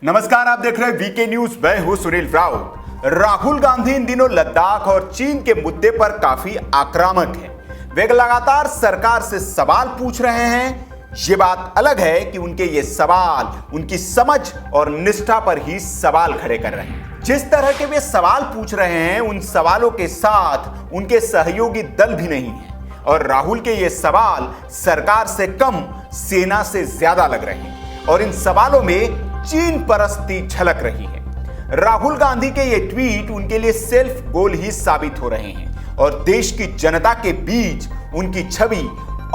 नमस्कार, आप देख रहे हैं वीके न्यूज। मैं हूं सुनील राउत। राहुल गांधी इन दिनों लद्दाख और चीन के मुद्दे पर काफी आक्रामक हैं। वे लगातार सरकार से सवाल पूछ रहे हैं। ये बात अलग है कि उनके ये सवाल उनकी समझ और निष्ठा पर ही सवाल खड़े कर रहे हैं। जिस तरह के वे सवाल पूछ रहे हैं, उन सवालों के साथ उनके सहयोगी दल भी नहीं है और राहुल के ये सवाल सरकार से कम सेना से ज्यादा लग रहे हैं और इन सवालों में चीन परस्ती झलक रही है। राहुल गांधी के ये ट्वीट उनके लिए सेल्फ गोल ही साबित हो रहे हैं और देश की जनता के बीच उनकी छवि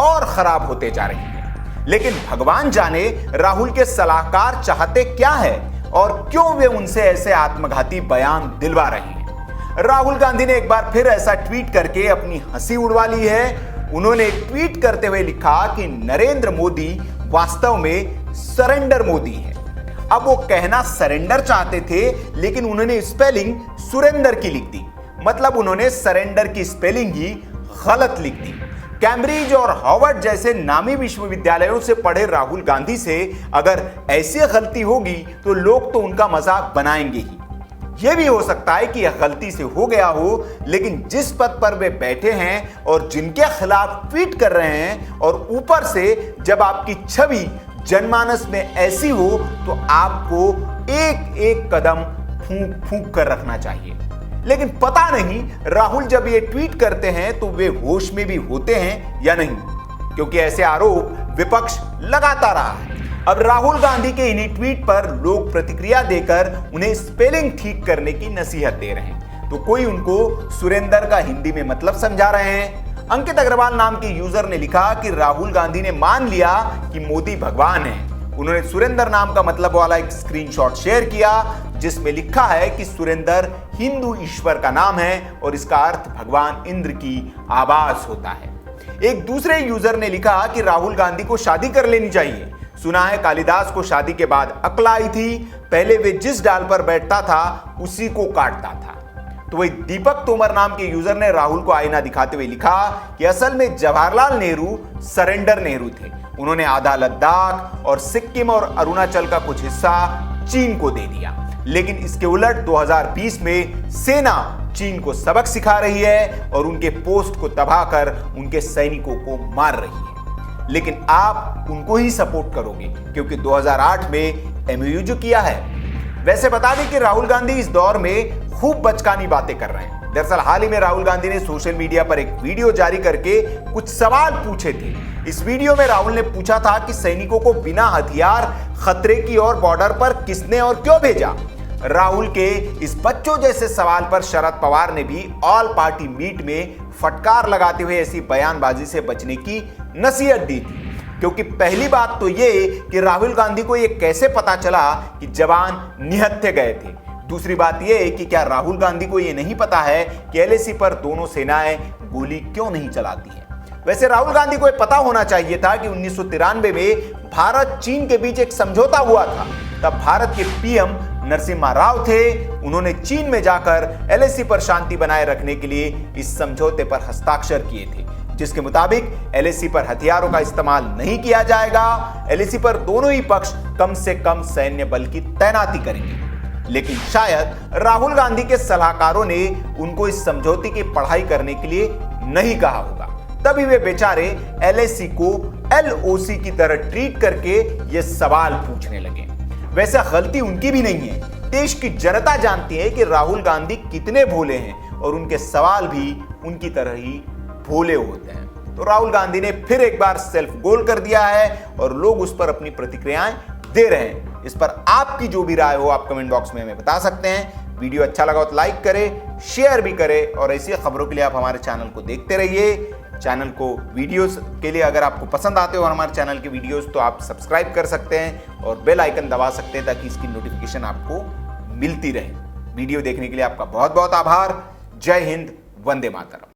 और खराब होते जा रही है। लेकिन भगवान जाने राहुल के सलाहकार चाहते क्या है और क्यों वे उनसे ऐसे आत्मघाती बयान दिलवा रहे हैं। राहुल गांधी ने एक बार फिर ऐसा ट्वीट करके अपनी हंसी उड़वा ली है। उन्होंने ट्वीट करते हुए लिखा कि नरेंद्र मोदी वास्तव में सरेंडर मोदी है। अब वो कहना सरेंडर चाहते थे, लेकिन उन्होंने स्पेलिंग सुरेंदर की लिख दी। मतलब उन्होंने सरेंडर की स्पेलिंग ही गलत लिख दी। कैम्ब्रिज और हार्वर्ड जैसे नामी विश्वविद्यालयों से पढ़े राहुल गांधी से अगर ऐसी गलती होगी तो लोग तो उनका मजाक बनाएंगे ही। यह भी हो सकता है कि यह गलती से हो गया हो, लेकिन जिस पद पर वे बैठे हैं और जिनके खिलाफ ट्वीट कर रहे हैं, और ऊपर से जब आपकी छवि जनमानस में ऐसी हो तो आपको एक एक कदम फूंक फूंक कर रखना चाहिए। लेकिन पता नहीं राहुल जब ये ट्वीट करते हैं तो वे होश में भी होते हैं या नहीं, क्योंकि ऐसे आरोप विपक्ष लगाता रहा है। अब राहुल गांधी के इन्हीं ट्वीट पर लोग प्रतिक्रिया देकर उन्हें स्पेलिंग ठीक करने की नसीहत दे रहे हैं। तो कोई उनको सुरेंदर का हिंदी में मतलब समझा रहे हैं। अंकित अग्रवाल नाम के यूजर ने लिखा कि राहुल गांधी ने मान लिया कि मोदी भगवान है। उन्होंने सुरेंदर नाम का मतलब वाला एक स्क्रीनशॉट शेयर किया जिसमें लिखा है कि सुरेंदर हिंदू ईश्वर का नाम है और इसका अर्थ भगवान इंद्र की आवाज होता है। एक दूसरे यूजर ने लिखा कि राहुल गांधी को शादी कर लेनी चाहिए। सुना है कालिदास को शादी के बाद अक्ल आई थी। पहले वे जिस डाल पर बैठता था उसी को काटता था। तो वही दीपक तोमर नाम के यूजर ने राहुल को आईना दिखाते हुए लिखा कि असल में जवाहरलाल नेहरू सरेंडर नेहरू थे। उन्होंने आधा लद्दाख और सिक्किम और अरुणाचल का कुछ हिस्सा चीन को दे दिया। लेकिन इसके उलट 2020 में सेना चीन को सबक सिखा रही है और उनके पोस्ट को तबाह कर उनके सैनिकों को मार रही है। लेकिन आप उनको ही सपोर्ट करोगे क्योंकि 2008 में एमओयू जो किया है। वैसे बता दें कि राहुल गांधी इस दौर में खूब बचकानी बातें कर रहे हैं। दरअसल हाल ही में राहुल गांधी ने सोशल मीडिया पर एक वीडियो जारी करके कुछ सवाल पूछे थे। इस वीडियो में राहुल ने पूछा था कि सैनिकों को बिना हथियार खतरे की ओर बॉर्डर पर किसने और क्यों भेजा। राहुल के इस बच्चों जैसे सवाल पर शरद पवार ने भी ऑल पार्टी मीट में फटकार लगाते हुए ऐसी बयानबाजी से बचने की नसीहत दी थी। क्योंकि पहली बात तो ये कि राहुल गांधी को यह कैसे पता चला कि जवान निहत्थे गए थे। दूसरी बात यह कि क्या राहुल गांधी को यह नहीं पता है कि एलएसी पर दोनों सेनाएं गोली क्यों नहीं चलाती है। वैसे राहुल गांधी को यह पता होना चाहिए था कि 1993 में भारत चीन के बीच एक समझौता हुआ था। तब भारत के पीएम नरसिम्हा राव थे। उन्होंने चीन में जाकर एलएसी पर शांति बनाए रखने के लिए इस समझौते पर हस्ताक्षर किए थे, जिसके मुताबिक एलएसी पर हथियारों का इस्तेमाल नहीं किया जाएगा। एलएसी पर दोनों ही पक्ष कम से कम सैन्य बल की तैनाती करेंगे। लेकिन शायद राहुल गांधी के सलाहकारों ने उनको इस समझौते की पढ़ाई करने के लिए नहीं कहा होगा, तभी वे बेचारे एलएसी को एलओसी की तरह ट्रीट करके ये सवाल पूछने लगे। वैसे गलती उनकी भी नहीं है। देश की जनता जानती है कि राहुल गांधी कितने भोले हैं और उनके सवाल भी उनकी तरह ही भोले होते हैं। तो राहुल गांधी ने फिर एक बार सेल्फ गोल कर दिया है और लोग उस पर अपनी प्रतिक्रियाएं दे रहे हैं। इस पर आपकी जो भी राय हो आप कमेंट बॉक्स में हमें बता सकते हैं। वीडियो अच्छा लगा तो लाइक करें, शेयर भी करें और ऐसी खबरों के लिए आप हमारे चैनल को देखते रहिए। चैनल को वीडियोस के लिए अगर आपको पसंद आते हो और हमारे चैनल के वीडियोस तो आप सब्सक्राइब कर सकते हैं और बेल आइकन दबा सकते हैं ताकि इसकी नोटिफिकेशन आपको मिलती रहे। वीडियो देखने के लिए आपका बहुत बहुत आभार। जय हिंद, वंदे मातरम।